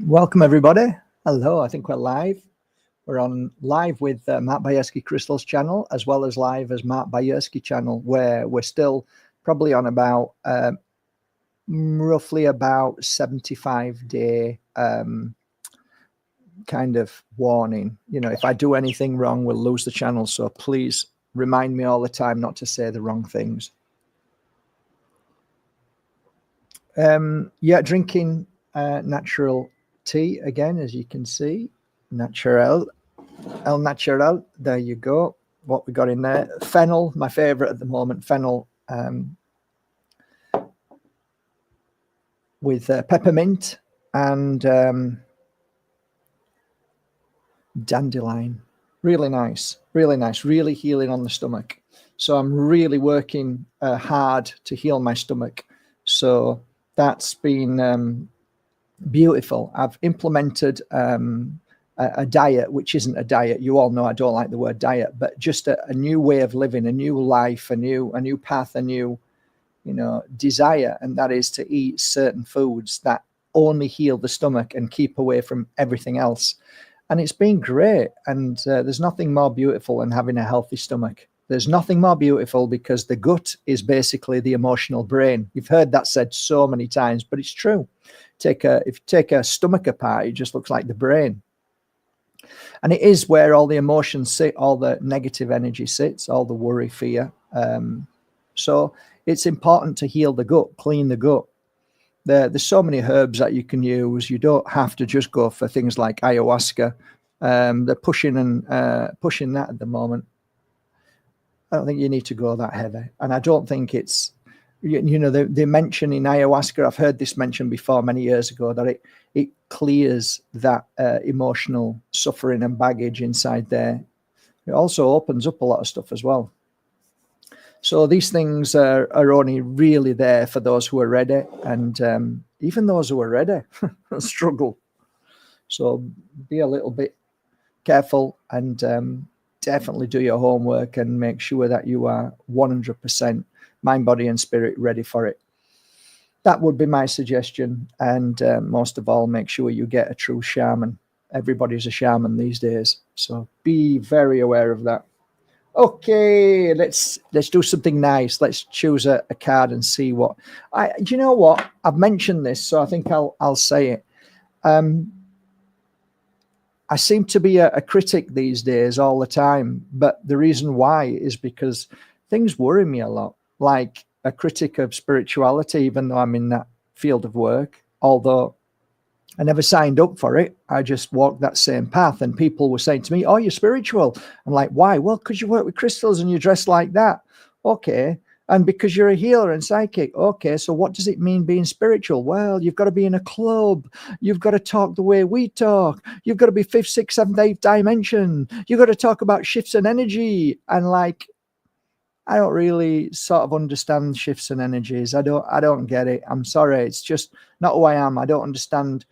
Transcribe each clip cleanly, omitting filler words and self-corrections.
Welcome, everybody. Hello, I think we're live. We're on live with Mark Bajerski Crystals channel, as well as live as Mark Bajerski channel, where we're still probably on about roughly about 75-day kind of warning. You know, if I do anything wrong, we'll lose the channel. So please remind me all the time not to say the wrong things. Yeah, drinking natural tea again, as you can see. Natural, El Natural. There you go. What we got in there? Fennel, my favorite at the moment. Fennel with peppermint and dandelion. Really nice, really healing on the stomach. So I'm really working hard to heal my stomach. So that's been beautiful. I've implemented a diet, which isn't a diet. You all know I don't like the word diet, but just a new way of living, a new life, a new path, a new, desire. And that is to eat certain foods that only heal the stomach and keep away from everything else. And it's been great. And there's nothing more beautiful than having a healthy stomach. There's nothing more beautiful, because the gut is basically the emotional brain. You've heard that said so many times, but it's true. If you take a stomach apart, it just looks like the brain. And it is where all the emotions sit, all the negative energy sits, all the worry, fear. So it's important to heal the gut, clean the gut. There's so many herbs that you can use. You don't have to just go for things like ayahuasca. They're pushing that at the moment. I don't think you need to go that heavy. And I don't think it's, they mention in ayahuasca, I've heard this mentioned before many years ago, that it clears that emotional suffering and baggage inside there. It also opens up a lot of stuff as well. So these things are only really there for those who are ready. And even those who are ready struggle. So be a little bit careful and definitely do your homework and make sure that you are 100% mind, body, and spirit ready for it. That would be my suggestion. And most of all, make sure you get a true shaman. Everybody's a shaman these days, so be very aware of that. Okay, let's do something nice. Let's choose a card and see what. Do you know what? I've mentioned this, so I think I'll say it. I seem to be a critic these days all the time, but the reason why is because things worry me a lot. Like a critic of spirituality, even though I'm in that field of work, although I never signed up for it. I just walked that same path, and people were saying to me, "Oh, you're spiritual." I'm like, "Why?" "Well, because you work with crystals and you dress like that." "Okay." "And because you're a healer and psychic." "Okay, so what does it mean being spiritual?" "Well, you've got to be in a club. You've got to talk the way we talk. You've got to be 5th, 6th, 7th, 8th dimension. You've got to talk about shifts in energy." And like, I don't really sort of understand shifts and energies. I don't get it. I'm sorry. It's just not who I am. I don't understand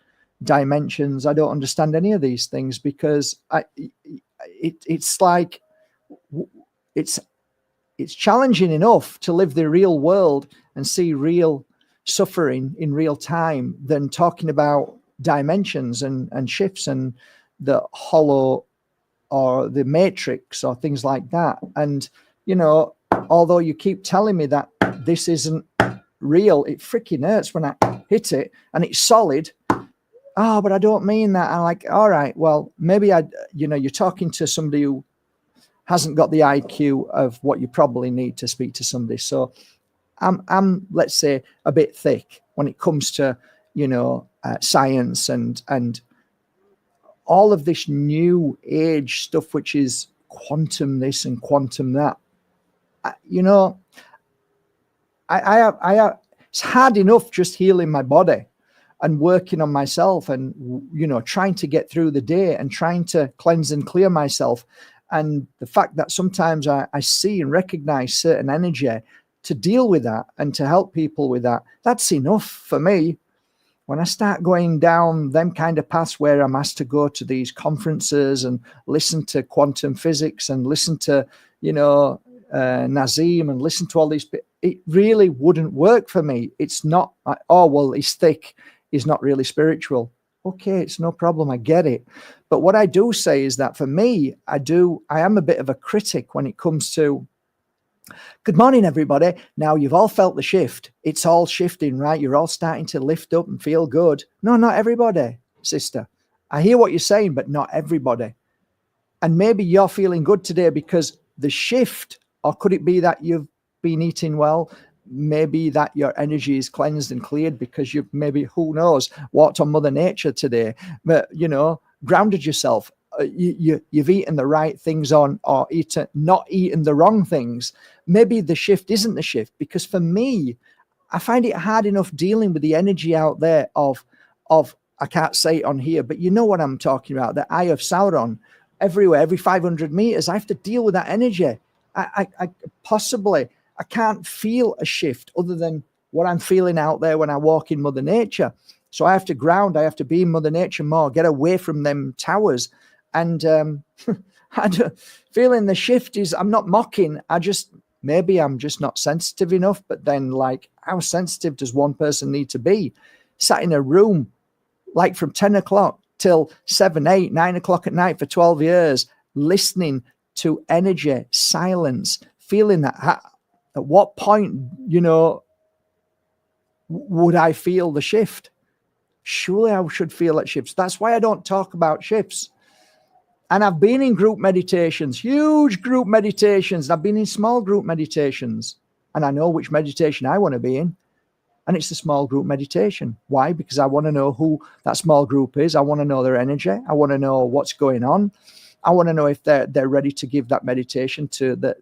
dimensions. I don't understand any of these things, because it's like it's challenging enough to live the real world and see real suffering in real time than talking about dimensions and shifts and the hollow or the matrix or things like that. And although you keep telling me that this isn't real, it freaking hurts when I hit it and it's solid. "Oh, but I don't mean that." I'm like, all right, well, maybe you're talking to somebody who hasn't got the IQ of what you probably need to speak to somebody. So I'm let's say a bit thick when it comes to, science and all of this new age stuff, which is quantum this and quantum that. It's hard enough just healing my body and working on myself and, trying to get through the day and trying to cleanse and clear myself. And the fact that sometimes I see and recognize certain energy to deal with that and to help people with that, that's enough for me. When I start going down them kind of paths where I'm asked to go to these conferences and listen to quantum physics and listen to, Nazim and listen to all these, it really wouldn't work for me. It's not like, oh, well, he's thick, he's not really spiritual. Okay, it's no problem. I get it. But what I do say is that for me, I am a bit of a critic when it comes to, good morning, everybody. Now you've all felt the shift. It's all shifting, right? You're all starting to lift up and feel good. No, not everybody, sister. I hear what you're saying, but not everybody. And maybe you're feeling good today because the shift, or could it be that you've been eating well? Maybe that your energy is cleansed and cleared because you've maybe, who knows, walked on Mother Nature today, but grounded yourself. You've eaten the right things or not eaten the wrong things. Maybe the shift isn't the shift, because for me, I find it hard enough dealing with the energy out there of I can't say it on here, but you know what I'm talking about, the Eye of Sauron. Everywhere, every 500 meters, I have to deal with that energy. I can't feel a shift other than what I'm feeling out there when I walk in Mother Nature. So I have to ground, I have to be in Mother Nature more, get away from them towers. And feeling the shift is, I'm not mocking, maybe I'm just not sensitive enough. But then, like, how sensitive does one person need to be? Sat in a room, like from 10 o'clock till 7, 8, 9 o'clock at night for 12 years, listening to energy, silence, feeling that. At what point, would I feel the shift? Surely I should feel that shifts. That's why I don't talk about shifts. And I've been in group meditations, huge group meditations. I've been in small group meditations, and I know which meditation I want to be in. And it's the small group meditation. Why? Because I want to know who that small group is. I want to know their energy. I want to know what's going on. I want to know if they're ready to give that meditation to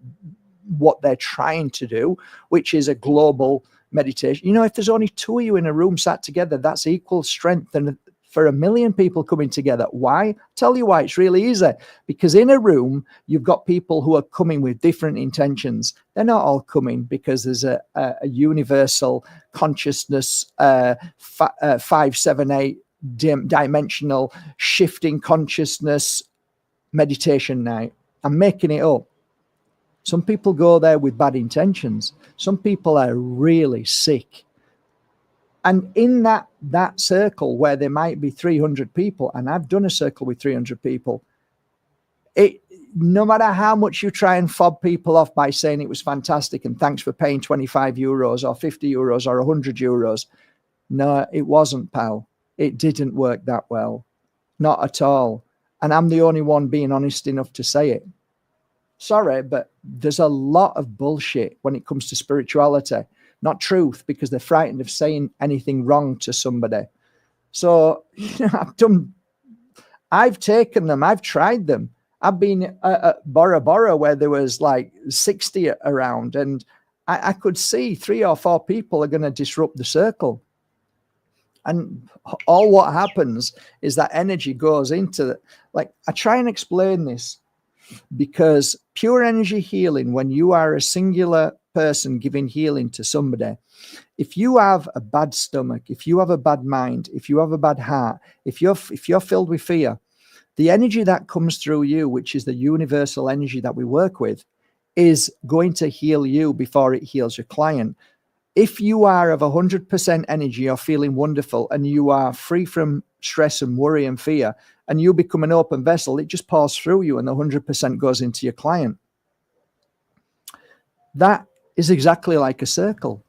what they're trying to do, which is a global meditation. If there's only 2 of you in a room sat together, that's equal strength than for 1 million people coming together. Why? Tell you why. It's really easy. Because in a room, you've got people who are coming with different intentions. They're not all coming because there's a universal consciousness, 578 dimensional shifting consciousness meditation night. I'm making it up. Some people go there with bad intentions. Some people are really sick. And in that circle where there might be 300 people, and I've done a circle with 300 people, no matter how much you try and fob people off by saying it was fantastic and thanks for paying 25 euros or 50 euros or 100 euros. No, it wasn't, pal. It didn't work that well. Not at all. And I'm the only one being honest enough to say it. Sorry, but there's a lot of bullshit when it comes to spirituality. Not truth, because they're frightened of saying anything wrong to somebody. So I've taken them, I've tried them. I've been at Bora Bora where there was like 60 around, and I could see 3 or 4 people are going to disrupt the circle. And all what happens is that energy goes into I try and explain this, because pure energy healing, when you are a singular person giving healing to somebody, if you have a bad stomach, if you have a bad mind, if you have a bad heart, if you're filled with fear, the energy that comes through you, which is the universal energy that we work with, is going to heal you before it heals your client. If you are of 100% energy, you're feeling wonderful, and you are free from stress and worry and fear, and you become an open vessel, it just pours through you and the 100% goes into your client. That is exactly like a circle.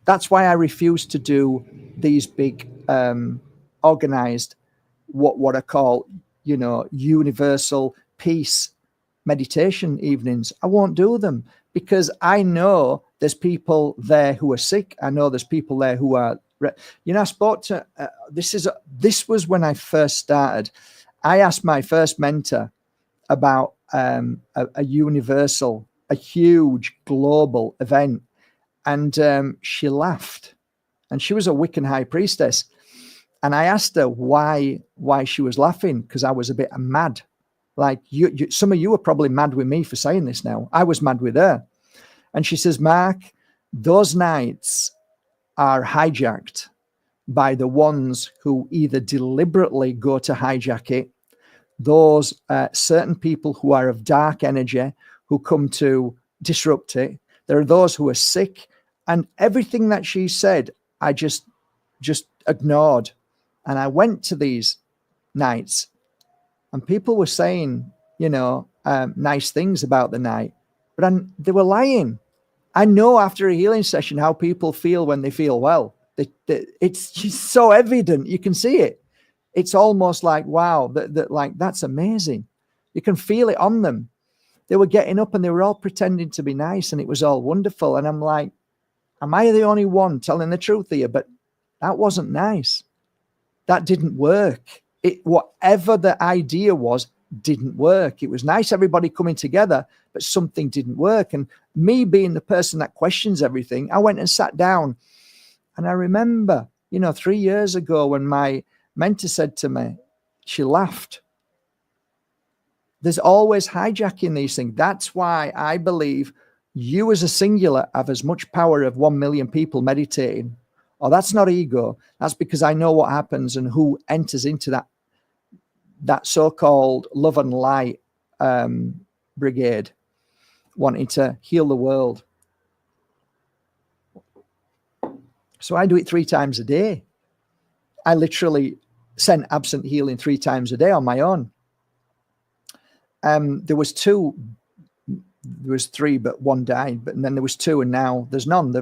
That's why I refuse to do these big organized, what I call, universal peace meditation evenings. I won't do them because I know there's people there who are sick. I know there's people there who are, I spoke to, this was when I first started. I asked my first mentor about a universal, a huge global event. And she laughed, and she was a Wiccan high priestess. And I asked her why she was laughing, because I was a bit mad. Like some of you are probably mad with me for saying this now. I was mad with her. And she says, Mark, those nights are hijacked by the ones who either deliberately go to hijack it, those certain people who are of dark energy who come to disrupt it. There are those who are sick, and everything that she said, I just ignored. And I went to these nights, and people were saying, nice things about the night, but they were lying. I know after a healing session how people feel when they feel well. It's just so evident. You can see it. It's almost like, wow, that's amazing. You can feel it on them. They were getting up and they were all pretending to be nice, and it was all wonderful. And I'm like, am I the only one telling the truth here? But that wasn't nice. That didn't work. Whatever the idea was, didn't work. It was nice, everybody coming together, but something didn't work. And me being the person that questions everything, I went and sat down. And I remember, 3 years ago when my mentor said to me, she laughed. There's always hijacking these things. That's why I believe you as a singular have as much power of 1 million people meditating. Oh, that's not ego. That's because I know what happens and who enters into that so-called love and light brigade, wanting to heal the world. So I do it 3 times a day. I literally send absent healing 3 times a day on my own. There was 2, there was 3, but 1 died. But then there was 2, and now there's none.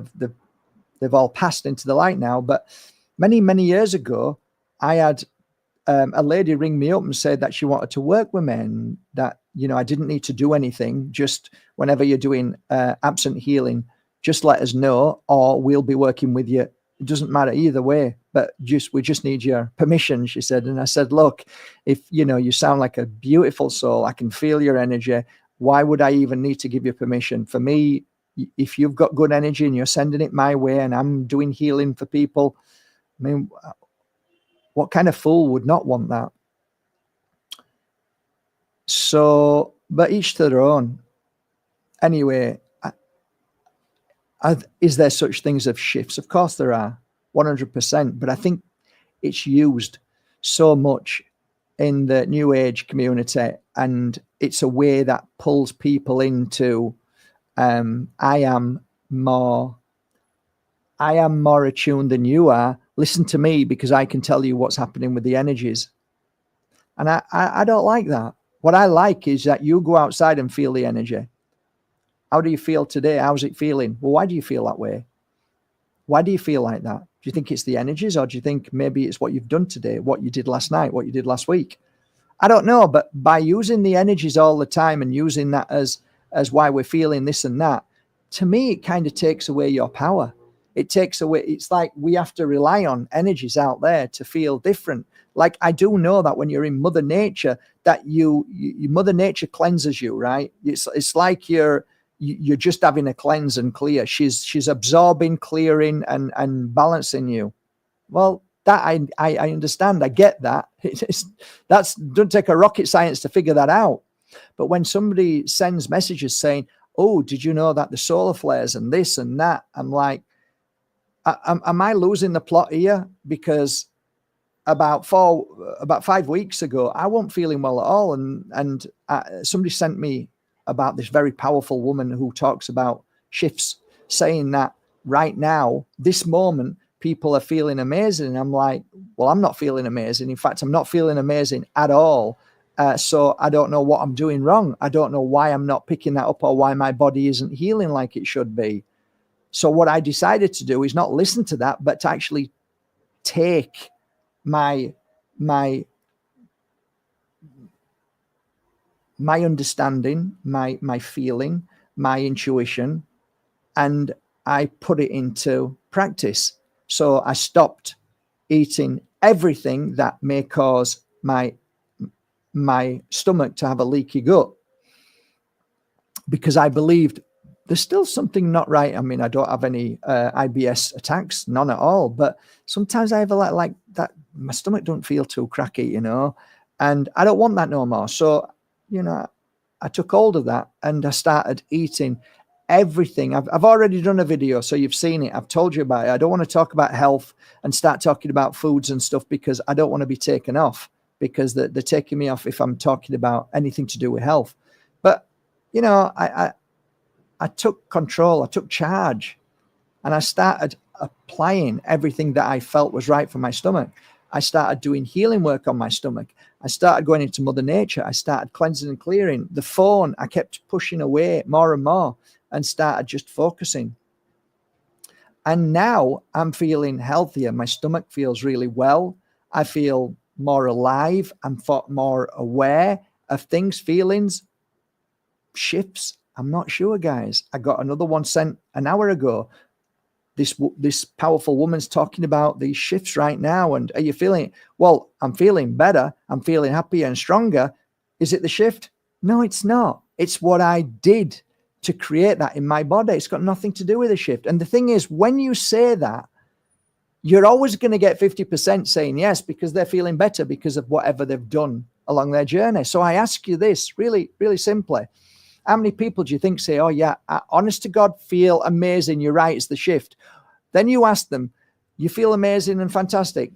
They've all passed into the light now. But many, many years ago, I had a lady ring me up and said that she wanted to work with me, and that, I didn't need to do anything. Just whenever you're doing absent healing, just let us know, or we'll be working with you. It doesn't matter either way, but we just need your permission, she said. And I said, look, if you sound like a beautiful soul, I can feel your energy. Why would I even need to give you permission? For me, if you've got good energy and you're sending it my way and I'm doing healing for people, I mean, what kind of fool would not want that? So, but each to their own. Anyway, is there such things as shifts? Of course there are, 100%. But I think it's used so much in the New Age community, and it's a way that pulls people into, I am more attuned than you are. Listen to me because I can tell you what's happening with the energies. And I don't like that. What I like is that you go outside and feel the energy. How do you feel today? How's it feeling? Well, why do you feel that way? Why do you feel like that? Do you think it's the energies, or do you think maybe it's what you've done today, what you did last night, what you did last week? I don't know, but by using the energies all the time and using that as why we're feeling this and that, to me, it kind of takes away your power. It takes away, it's like we have to rely on energies out there to feel different. Like, I do know that when you're in Mother Nature, that Mother Nature cleanses you, right? It's like you're just having a cleanse and clear. She's absorbing, clearing, and balancing you. Well, that I understand. I get that. That's doesn't take a rocket science to figure that out. But when somebody sends messages saying, "Oh, did you know that the solar flares and this and that?" I'm like, am I losing the plot here? Because about 5 weeks ago, I wasn't feeling well at all, and somebody sent me about this very powerful woman who talks about shifts, saying that right now, this moment, people are feeling amazing. And I'm like, well, I'm not feeling amazing. In fact, I'm not feeling amazing at all. So I don't know what I'm doing wrong. I don't know why I'm not picking that up, or why my body isn't healing like it should be. So what I decided to do is not listen to that, but to actually take my understanding, my feeling, my intuition, and I put it into practice. So I stopped eating everything that may cause my stomach to have a leaky gut, because I believed there's still something not right. I mean, I don't have any IBS attacks, none at all, but sometimes I have like that, my stomach don't feel too cracky, and I don't want that no more. So, I took hold of that and I started eating everything. I've already done a video, so you've seen it. I've told you about it. I don't want to talk about health and start talking about foods and stuff, because I don't want to be taken off, because they're taking me off if I'm talking about anything to do with health. But, I took control, I took charge, and I started applying everything that I felt was right for my stomach. I started doing healing work on my stomach. I started going into Mother Nature. I started cleansing and clearing. The phone, I kept pushing away more and more and started just focusing. And now I'm feeling healthier. My stomach feels really well. I feel more alive. I'm more aware of things, feelings, shifts. I'm not sure, guys. I got another one sent an hour ago. This powerful woman's talking about these shifts right now. And are you feeling it? Well, I'm feeling better. I'm feeling happier and stronger. Is it the shift? No, it's not. It's what I did to create that in my body. It's got nothing to do with the shift. And the thing is, when you say that, you're always going to get 50% saying yes, because they're feeling better because of whatever they've done along their journey. So I ask you this really, really simply. How many people do you think say, oh yeah, I, honest to God, feel amazing. You're right, it's the shift. Then you ask them, you feel amazing and fantastic.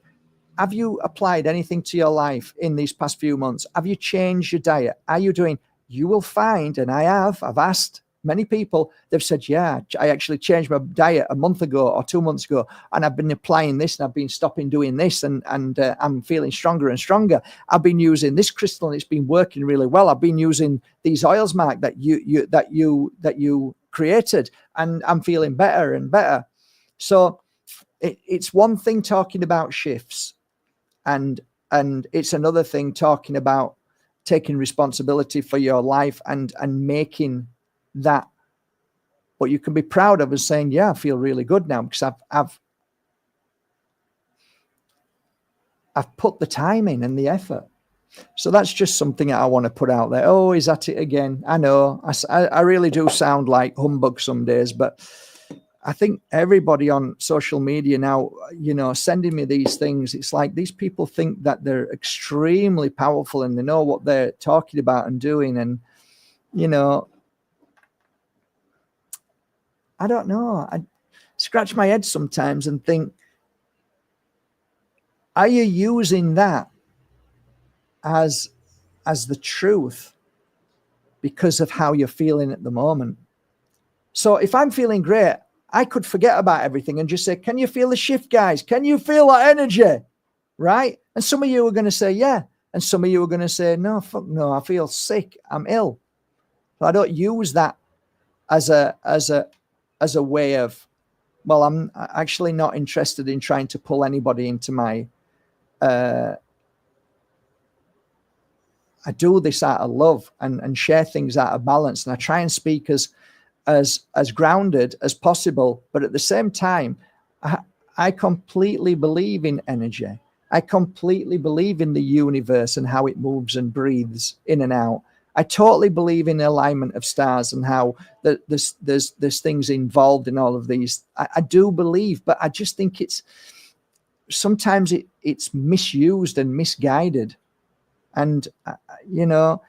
Have you applied anything to your life in these past few months? Have you changed your diet? Are you doing? You will find, and I've asked many people, they've said, yeah, I actually changed my diet a month ago or 2 months ago, and I've been applying this, and I've been stopping doing this, and I'm feeling stronger and stronger. I've been using this crystal, and it's been working really well. I've been using these oils, Mark, that you created, and I'm feeling better and better. So it's one thing talking about shifts, and it's another thing talking about taking responsibility for your life and making that what you can be proud of, is saying, yeah, I feel really good now because I've put the time in and the effort. So that's just something that I want to put out there. Oh, is that it again? I know I really do sound like humbug some days, but I think everybody on social media now, you know, sending me these things, it's like these people think that they're extremely powerful and they know what they're talking about and doing. And, you know, I don't know. I scratch my head sometimes and think, are you using that as the truth because of how you're feeling at the moment? So if I'm feeling great, I could forget about everything and just say, can you feel the shift, guys? Can you feel that energy? Right? And some of you are going to say, yeah. And some of you are going to say, no, fuck no, I feel sick. I'm ill. So I don't use that as a way of, well, I'm actually not interested in trying to pull anybody into my, I do this out of love and share things out of balance. And I try and speak as grounded as possible. But at the same time, I completely believe in energy. I completely believe in the universe and how it moves and breathes in and out. I totally believe in alignment of stars and how there's things involved in all of these. I do believe, but I just think it's sometimes it's misused and misguided. And, you know,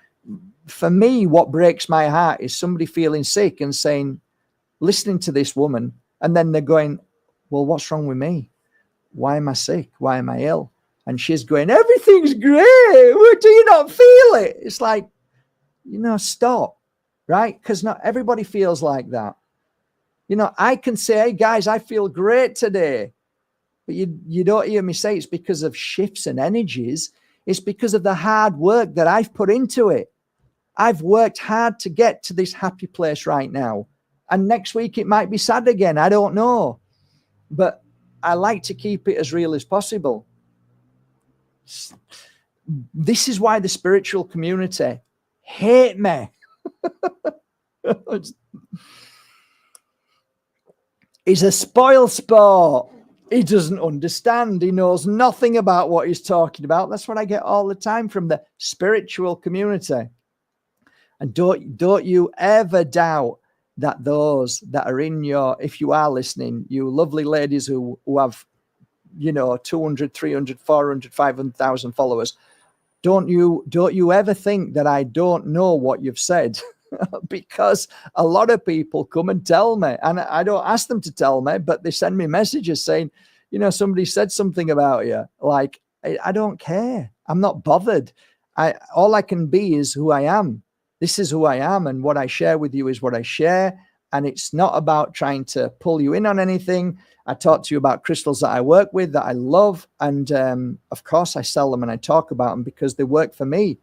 for me, what breaks my heart is somebody feeling sick and saying, listening to this woman, and then they're going, well, what's wrong with me? Why am I sick? Why am I ill? And she's going, everything's great. Do you not feel it? It's like, you know, stop, right? Because not everybody feels like that. You know, I can say, hey, guys, I feel great today. But you don't hear me say it's because of shifts and energies. It's because of the hard work that I've put into it. I've worked hard to get to this happy place right now. And next week it might be sad again. I don't know. But I like to keep it as real as possible. This is why the spiritual community hate me. He's a spoil sport. He doesn't understand. He knows nothing about what he's talking about. That's what I get all the time from the spiritual community. And don't you ever doubt that those that are in your, if you are listening, you lovely ladies who have, you know, 200, 300, 400, 500,000 followers, don't you ever think that I don't know what you've said. Because a lot of people come and tell me, and I don't ask them to tell me, but they send me messages saying, you know, somebody said something about you. Like, I don't care. I'm not bothered. All I can be is who I am. This is who I am, and what I share with you is what I share. And it's not about trying to pull you in on anything. I talk to you about crystals that I work with, that I love. And of course, I sell them and I talk about them because they work for me.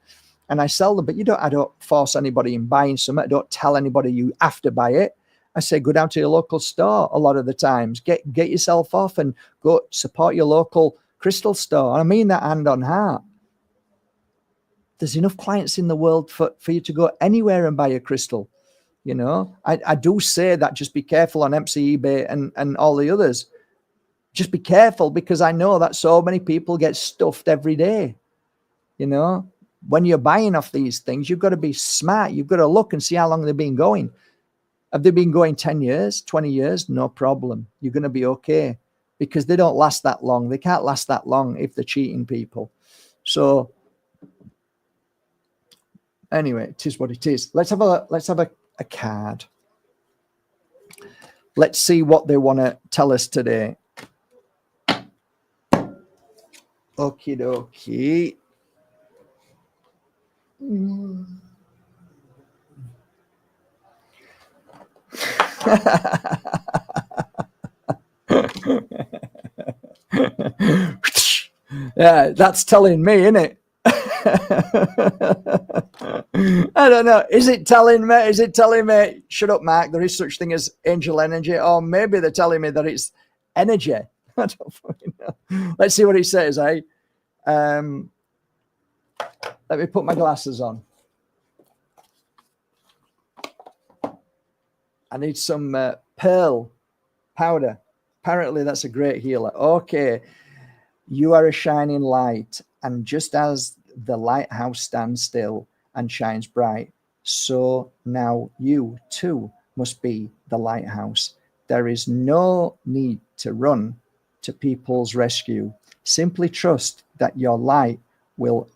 And I sell them, but I don't force anybody in buying something. I don't tell anybody you have to buy it. I say, go down to your local store a lot of the times. Get yourself off and go support your local crystal store. And I mean that hand on heart. There's enough clients in the world for you to go anywhere and buy a crystal. You know, I do say that just be careful on MC, eBay and all the others. Just be careful, because I know that so many people get stuffed every day. You know, when you're buying off these things, you've got to be smart. You've got to look and see how long they've been going. Have they been going 10 years, 20 years? No problem. You're going to be okay, because they don't last that long. They can't last that long if they're cheating people. So anyway, it is what it is. Let's have a card. Let's see what they want to tell us today. Okie dokie. Yeah, that's telling me, isn't it? I don't know. Is it telling me, shut up, Mark, there is such thing as angel energy? Or maybe they're telling me that it's energy. I don't fucking know. Let's see what it says, eh? Let me put my glasses on. I need some pearl powder. Apparently that's a great healer. Okay. You are a shining light, and just as the lighthouse stands still and shines bright, so now you too must be the lighthouse. There is no need to run to people's rescue. Simply trust that your light will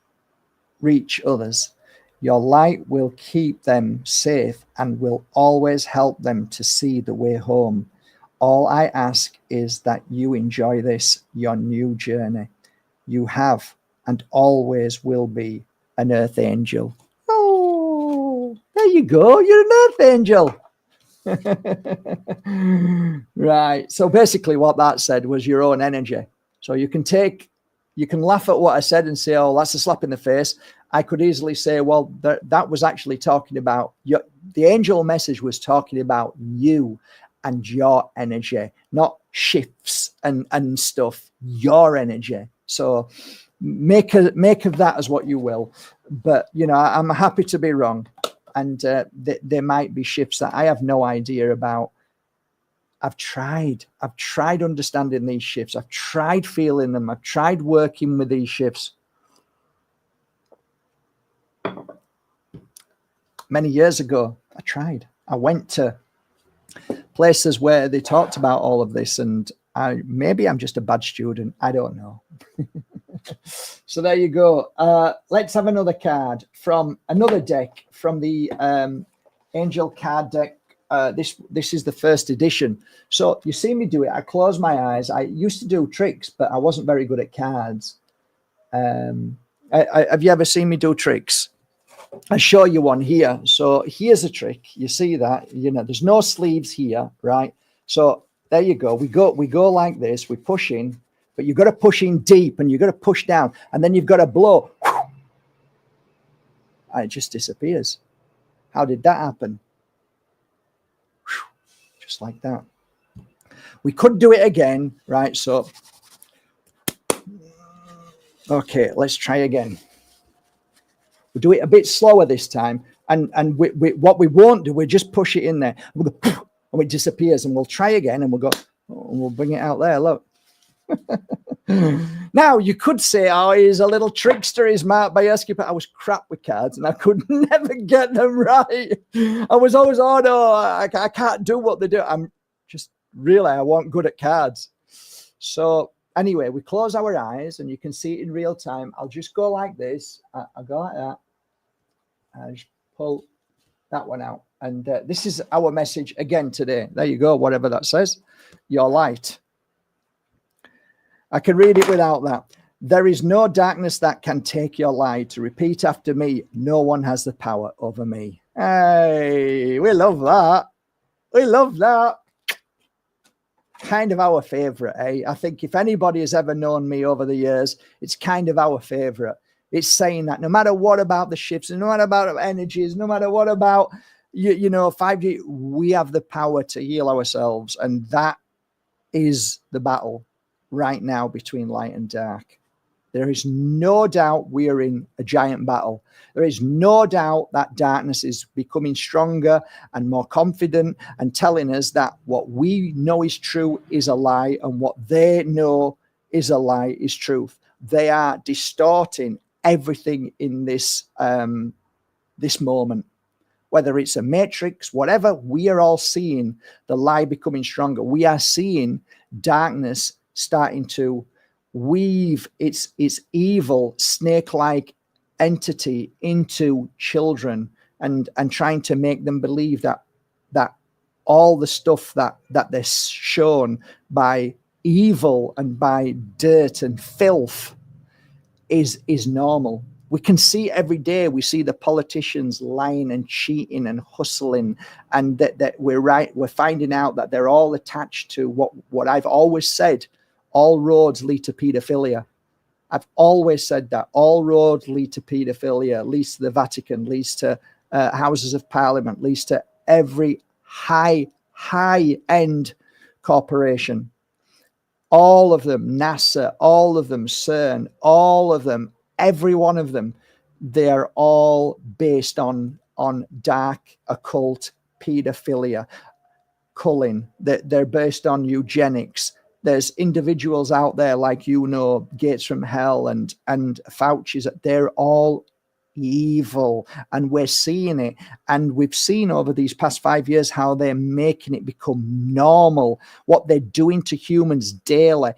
reach others. Your light will keep them safe and will always help them to see the way home. All I ask is that you enjoy this, your new journey. You have and always will be an earth angel. Oh, there you go. You're an earth angel. Right. So basically what that said was your own energy. So you can laugh at what I said and say, oh, that's a slap in the face. I could easily say, well, that was actually talking about the angel message was talking about you and your energy, not shifts and stuff, your energy. So make of that as what you will. But, you know, I'm happy to be wrong. And there might be shifts that I have no idea about. I've tried understanding these shifts. I've tried feeling them. I've tried working with these shifts. Many years ago, I went to places where they talked about all of this, and maybe I'm just a bad student. I don't know. So there you go. Let's have another card from another deck from the Angel card deck. This is the first edition. So you see me do it. I close my eyes. I used to do tricks, but I wasn't very good at cards. Have you ever seen me do tricks? I show you one here. So here's a trick. You see that? You know, there's no sleeves here, right? So there you go. We go like this. We push in, but you've got to push in deep, and you've got to push down, and then you've got to blow. And it just disappears. How did that happen? Just like that. We could do it again, right? So, okay, let's try again. We'll do it a bit slower this time. And what we won't do, we just push it in there. We'll go, and it disappears. And we'll try again, and we'll go, and we'll bring it out there. Look. Now, you could say, oh, he's a little trickster, is Mark Bayersky, but I was crap with cards, and I could never get them right. I was always, oh, no, I can't do what they do. I'm just, really, I wasn't good at cards. So, anyway, we close our eyes, and you can see it in real time. I'll just go like this. I'll go like that. I just pull that one out. And this is our message again today. There you go, whatever that says. Your light. I can read it without that. There is no darkness that can take your light. Repeat after me. No one has the power over me. Hey, we love that. We love that. Kind of our favorite, eh? I think if anybody has ever known me over the years, it's kind of our favorite. It's saying that no matter what about the shifts, no matter about energies, no matter what about, you know, 5G, we have the power to heal ourselves. And that is the battle right now between light and dark. There is no doubt we are in a giant battle. There is no doubt that darkness is becoming stronger and more confident and telling us that what we know is true is a lie, and what they know is a lie is truth. They are distorting everything in this this moment. Whether it's a matrix, whatever, we are all seeing the lie becoming stronger. We are seeing darkness starting to weave its evil snake-like entity into children and trying to make them believe that all the stuff that they're shown by evil and by dirt and filth is normal. We can see every day. We see the politicians lying and cheating and hustling, and that we're finding out that they're all attached to what I've always said. All roads lead to pedophilia. I've always said that. All roads lead to pedophilia, leads to the Vatican, leads to Houses of Parliament, leads to every high-end corporation. All of them, NASA, all of them, CERN, all of them, every one of them, they're all based on dark, occult pedophilia, culling. They're based on eugenics. There's individuals out there like, you know, Gates from Hell and Fauci's. They're all evil, and we're seeing it. And we've seen over these past 5 years how they're making it become normal, what they're doing to humans daily.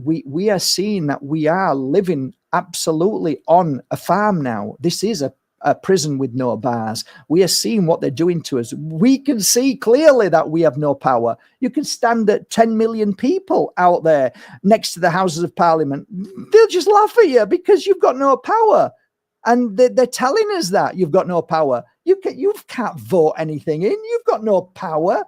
We are seeing that we are living absolutely on a farm now. This is a prison with no bars. We are seeing what they're doing to us. We can see clearly that we have no power. You can stand at 10 million people out there next to the Houses of Parliament. They'll just laugh at you because you've got no power. And they're telling us that you've got no power. You can't vote anything in. You've got no power.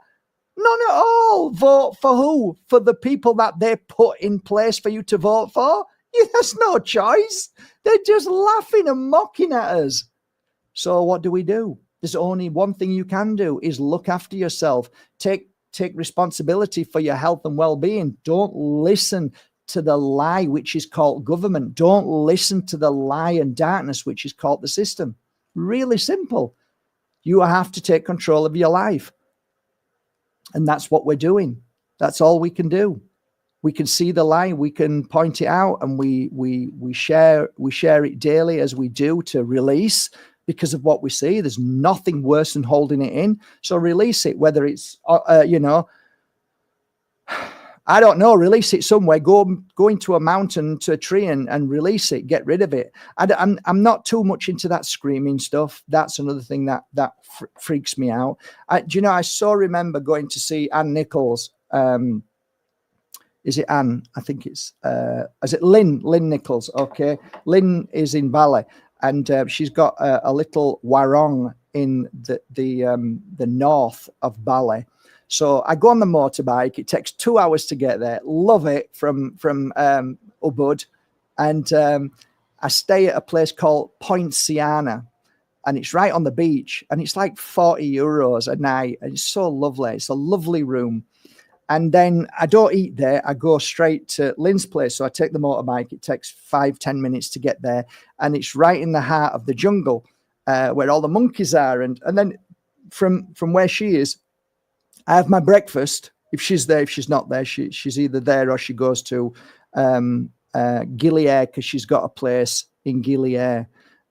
None at all. Vote for who? For the people that they put in place for you to vote for? There's no choice. They're just laughing and mocking at us. So what do? There's only one thing you can do, is look after yourself. Take responsibility for your health and well-being. Don't listen to the lie, which is called government. Don't listen to the lie and darkness, which is called the system. Really simple. You have to take control of your life. And that's what we're doing. That's all we can do. We can see the lie, we can point it out, and we share it daily as we do to release because of what we see. There's nothing worse than holding it in. So release it, whether it's, I don't know, release it somewhere. Go into a mountain, to a tree, and release it. Get rid of it. I'm not too much into that screaming stuff. That's another thing that freaks me out. I so remember going to see Ann Nichols. Is it Anne? I think it's, is it Lynn Nichols? Okay. Lynn is in Bali, and she's got a little warong in the north of Bali. So I go on the motorbike. It takes 2 hours to get there. Love it from Ubud. And I stay at a place called Point Siana, and it's right on the beach, and it's like €40 a night. And it's so lovely. It's a lovely room. And then I don't eat there. I go straight to Lynn's place. So I take the motorbike. It takes 5-10 minutes to get there. And it's right in the heart of the jungle where all the monkeys are. And then from where she is, I have my breakfast. If she's there, if she's not there, she's either there or she goes to Gilead, because she's got a place in Gilead,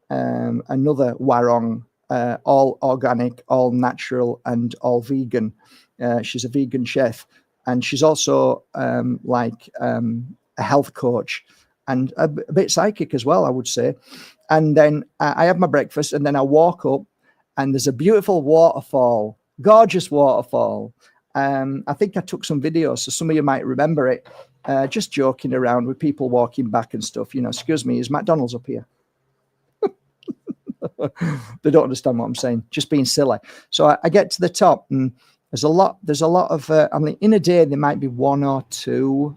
another warong, all organic, all natural, and all vegan. She's a vegan chef. And she's also a health coach and a bit psychic as well, I would say. And then I have my breakfast, and then I walk up, and there's a beautiful waterfall, gorgeous waterfall. I think I took some videos, so some of you might remember it, just joking around with people walking back and stuff. Excuse me, is McDonald's up here? They don't understand what I'm saying, just being silly. So I get to the top, and There's a lot of, I mean, in a day, there might be one or two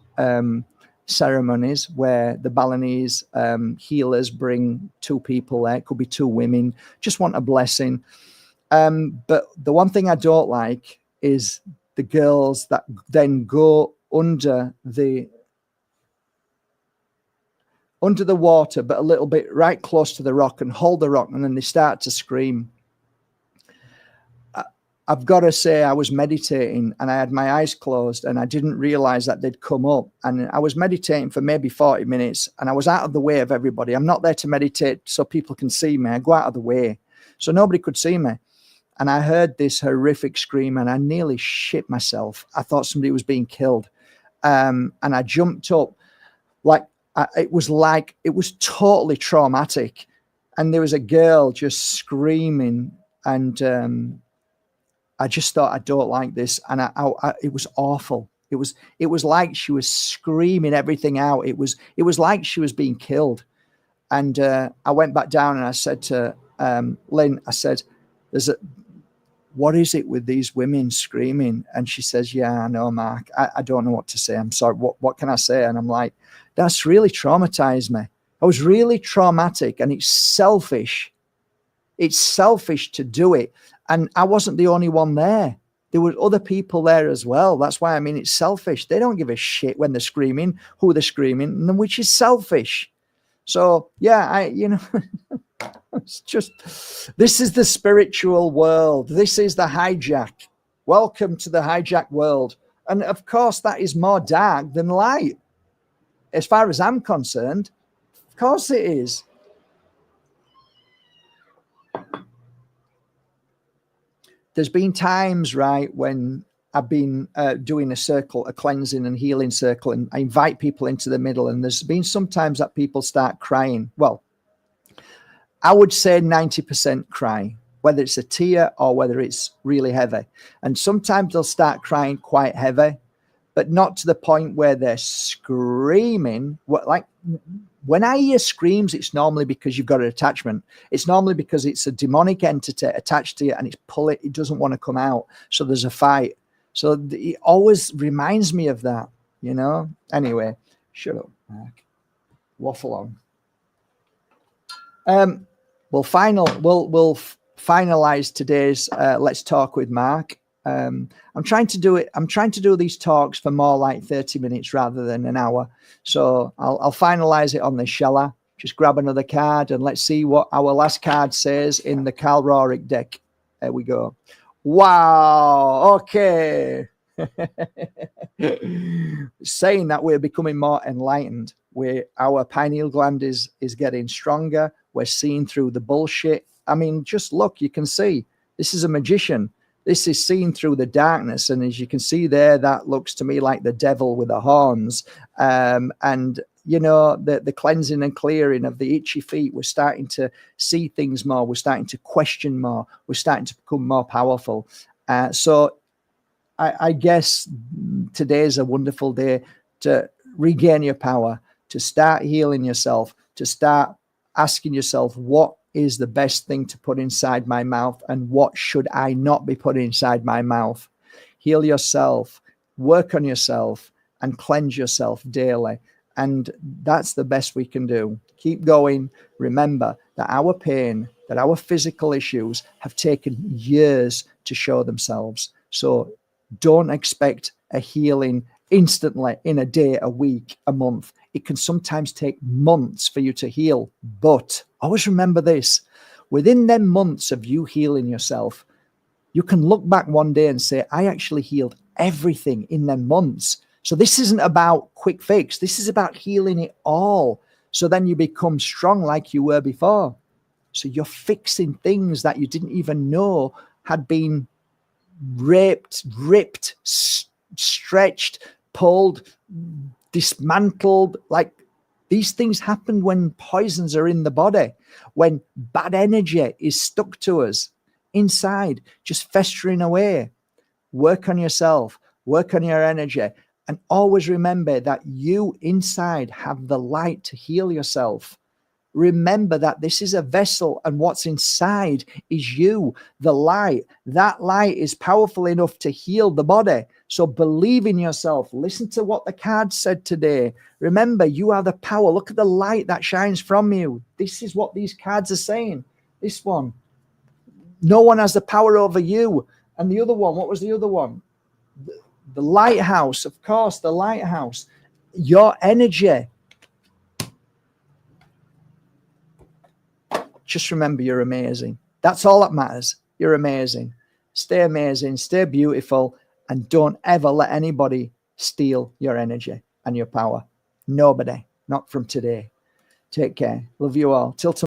ceremonies where the Balinese healers bring two people there. It could be two women, just want a blessing. But the one thing I don't like is the girls that then go under the water, but a little bit right close to the rock, and hold the rock, and then they start to scream. I've got to say, I was meditating and I had my eyes closed and I didn't realize that they'd come up, and I was meditating for maybe 40 minutes and I was out of the way of everybody. I'm not there to meditate so people can see me. I go out of the way so nobody could see me. And I heard this horrific scream and I nearly shit myself. I thought somebody was being killed. And I jumped up it was totally traumatic. And there was a girl just screaming, and I just thought, I don't like this. And it was awful. It was like she was screaming everything out. It was like she was being killed. And I went back down and I said to Lynn, I said, what is it with these women screaming? And she says, yeah, I know, Mark. I don't know what to say. I'm sorry. What can I say? And I'm like, that's really traumatized me. I was really traumatic, and it's selfish. It's selfish to do it. And I wasn't the only one there. There were other people there as well. That's why I mean, it's selfish. They don't give a shit when they're screaming, who they're screaming, which is selfish. So yeah, it's just, this is the spiritual world. This is the hijack. Welcome to the hijack world. And of course, that is more dark than light. As far as I'm concerned, of course it is. There's been times, right, when I've been doing a cleansing and healing circle, and I invite people into the middle, and there's been some times that people start crying. Well, I would say 90% cry, whether it's a tear or whether it's really heavy. And sometimes they'll start crying quite heavy, but not to the point where they're screaming. Like when I hear screams, it's normally because you've got an attachment. It's normally because it's a demonic entity attached to you, and it doesn't want to come out. So there's a fight. So it always reminds me of that, you know? Anyway, shut up, Mark. Waffle on. We'll finalize today's Let's Talk with Mark. I'm trying to do these talks for more like 30 minutes rather than an hour. So I'll finalize it on this, shall I? Just grab another card and let's see what our last card says in the Karl Rorik deck. There we go. Wow. Okay. Saying that we're becoming more enlightened. Our pineal gland is getting stronger. We're seeing through the bullshit. I mean, just look, you can see this is a magician. This is seen through the darkness. And as you can see there, that looks to me like the devil with the horns. And, you know, the cleansing and clearing of the itchy feet, we're starting to see things more. We're starting to question more. We're starting to become more powerful. So I guess today's a wonderful day to regain your power, to start healing yourself, to start asking yourself, what is the best thing to put inside my mouth and what should I not be putting inside my mouth? Heal yourself, work on yourself, and cleanse yourself daily. And that's the best we can do. Keep going. Remember that our pain, that our physical issues have taken years to show themselves. So don't expect a healing instantly in a day, a week, a month. It can sometimes take months for you to heal. But always remember this, within them months of you healing yourself, you can look back one day and say, I actually healed everything in them months. So this isn't about quick fix. This is about healing it all. So then you become strong like you were before. So you're fixing things that you didn't even know had been raped, ripped, stretched, pulled, dismantled. Like these things happen when poisons are in the body, when bad energy is stuck to us inside, just festering away. Work on yourself, work on your energy, and always remember that you inside have the light to heal yourself. remember that this is a vessel and what's inside is you, the light. That light is powerful enough to heal the body. So believe in yourself. Listen to what the card said today. Remember, you are the power. Look at the light that shines from you. This is what these cards are saying. This one. No one has the power over you. And the other one, what was the other one? The lighthouse, of course, the lighthouse. Your energy. Just remember, you're amazing. That's all that matters. You're amazing. Stay amazing, stay beautiful, and don't ever let anybody steal your energy and your power. Nobody, not from today. Take care. Love you all. Till tomorrow.